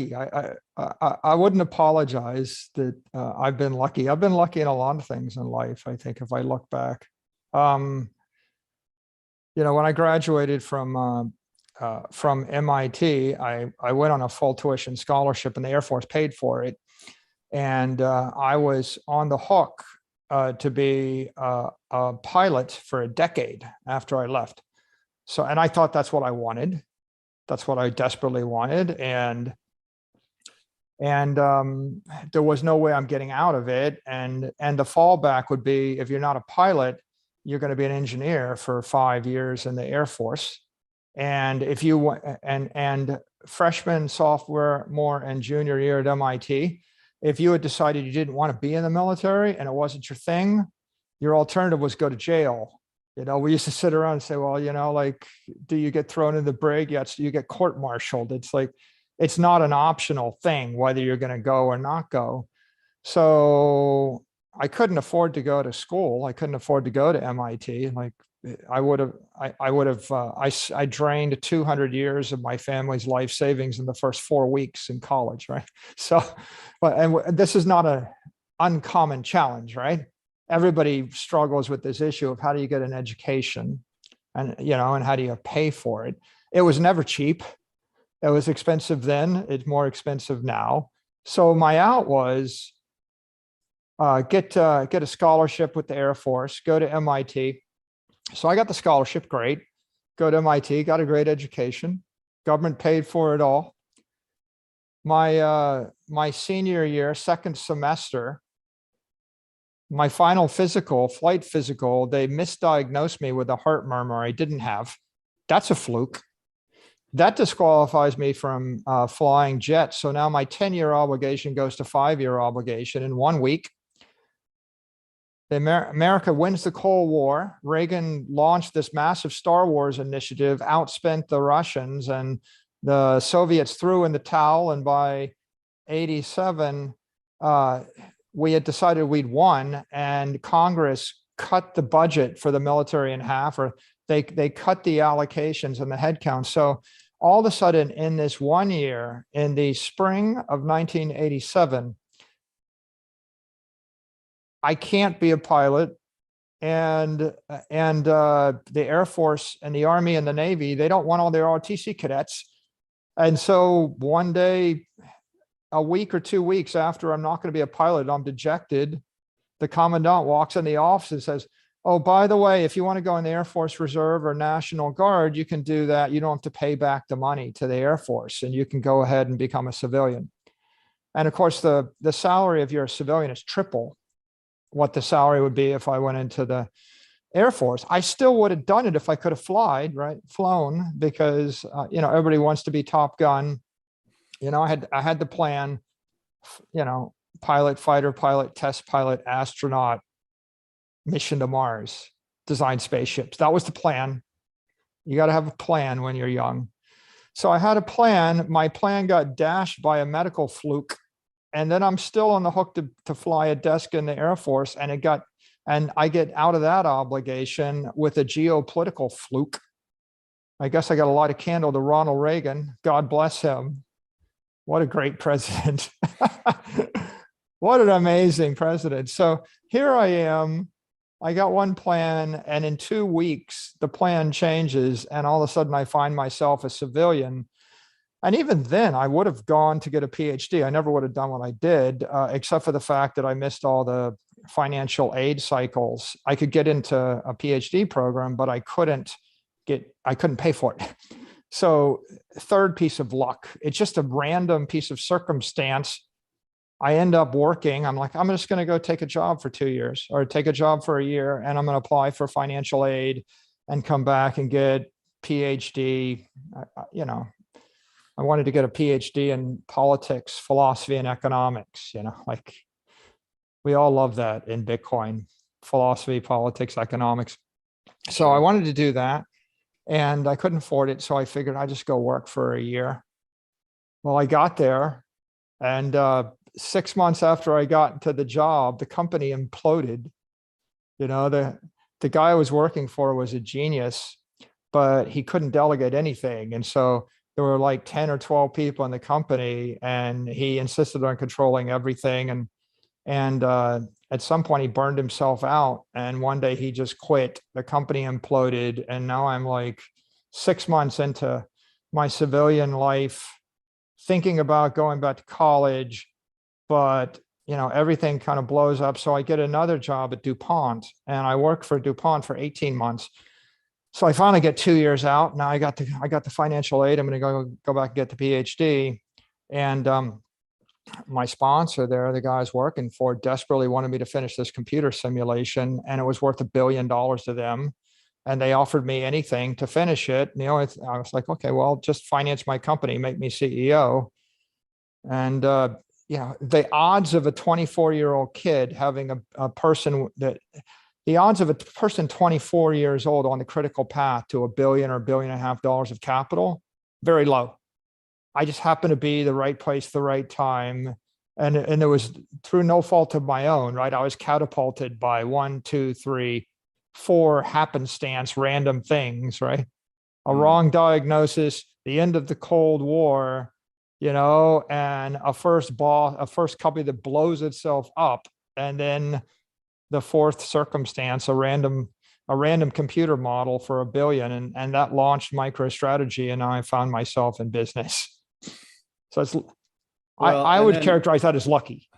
lucky. I wouldn't apologize that I've been lucky. I've been lucky in a lot of things in life, I think, if I look back. You know, when I graduated from MIT, I went on a full tuition scholarship and the Air Force paid for it. And I was on the hook to be a pilot for a decade after I left. So, and I thought that's what I wanted. That's what I desperately wanted. And there was no way I'm getting out of it. And the fallback would be, if you're not a pilot, you're going to be an engineer for 5 years in the Air Force. And if you and freshman, sophomore, and junior year at MIT, if you had decided you didn't want to be in the military and it wasn't your thing, your alternative was go to jail. You know, we used to sit around and say, well, you know, like, do you get thrown in the brig? Yes, you get court-martialed. It's like, it's not an optional thing whether you're going to go or not go. So I couldn't afford to go to school. I couldn't afford to go to MIT. Like, I drained 200 years of my family's life savings in the first 4 weeks in college, right? So, and this is not an uncommon challenge, right? Everybody struggles with this issue of how do you get an education, and, you know, and how do you pay for it? It was never cheap. It was expensive then. It's more expensive now. So my out was get a scholarship with the Air Force, go to MIT. So I got the scholarship, great. Go to MIT, got a great education. Government paid for it all. My senior year, second semester, my final physical, flight physical, they misdiagnosed me with a heart murmur I didn't have. That's a fluke. That disqualifies me from flying jets. So now my 10-year obligation goes to 5-year obligation in 1 week. America wins the Cold War. Reagan launched this massive Star Wars initiative, outspent the Russians, and the Soviets threw in the towel. And by 87, we had decided we'd won, and Congress cut the budget for the military in half, or they cut the allocations and the headcount. So all of a sudden, in this 1 year, in the spring of 1987, I can't be a pilot, and the Air Force and the Army and the Navy, they don't want all their ROTC cadets. And so one day, a week or 2 weeks after I'm not going to be a pilot, I'm dejected. The commandant walks in the office and says, oh, by the way, if you want to go in the Air Force Reserve or National Guard, you can do that. You don't have to pay back the money to the Air Force, and you can go ahead and become a civilian. And of course, the salary if you're a civilian is triple what the salary would be if I went into the Air Force. I still would have done it if I could have flown, because you know, everybody wants to be Top Gun. You know, I had the plan, you know, pilot, fighter pilot, test pilot, astronaut, mission to Mars, design spaceships. That was the plan. You got to have a plan when you're young. So I had a plan. My plan got dashed by a medical fluke. And then I'm still on the hook to fly a desk in the Air Force. And I get out of that obligation with a geopolitical fluke. I guess I got a lot of candle to Ronald Reagan. God bless him. What a great president. What an amazing president. So here I am. I got one plan, and in 2 weeks, the plan changes. And all of a sudden I find myself a civilian. And even then, I would have gone to get a PhD. I never would have done what I did, except for the fact that I missed all the financial aid cycles. I could get into a PhD program, but I couldn't pay for it. So third piece of luck, it's just a random piece of circumstance. I end up working. I'm like, I'm just going to go take a job for 2 years, or take a job for a year, and I'm going to apply for financial aid and come back and get PhD. You know, I wanted to get a PhD in politics, philosophy, and economics. You know, like, we all love that in Bitcoin: philosophy, politics, economics. So I wanted to do that, and I couldn't afford it. So I figured I'd just go work for a year. Well, I got there, and 6 months after I got into the job, the company imploded. You know, the guy I was working for was a genius, but he couldn't delegate anything. And so there were like 10 or 12 people in the company, and he insisted on controlling everything. And at some point he burned himself out, and one day he just quit. The company imploded, and now I'm like 6 months into my civilian life, thinking about going back to college, but everything kind of blows up. So I get another job at DuPont, and I work for DuPont for 18 months. So I finally get 2 years out. Now I got the financial aid. I'm going to go back and get the PhD. And my sponsor there, the guy I was working for, desperately wanted me to finish this computer simulation, and it was worth $1 billion to them. And they offered me anything to finish it. I was like, okay, well, just finance my company, make me CEO. And the odds of a 24-year-old kid having the odds of a person 24 years old on the critical path to $1 billion or $1.5 billion of capital, very low. I just happened to be the right place, the right time. And it was through no fault of my own, right? I was catapulted by 1, 2, 3, 4 happenstance, random things, right? A wrong diagnosis, the end of the Cold War, and a first company that blows itself up. And then the fourth circumstance, a random computer model for $1 billion. And that launched MicroStrategy. And now I found myself in business. So I would characterize that as lucky.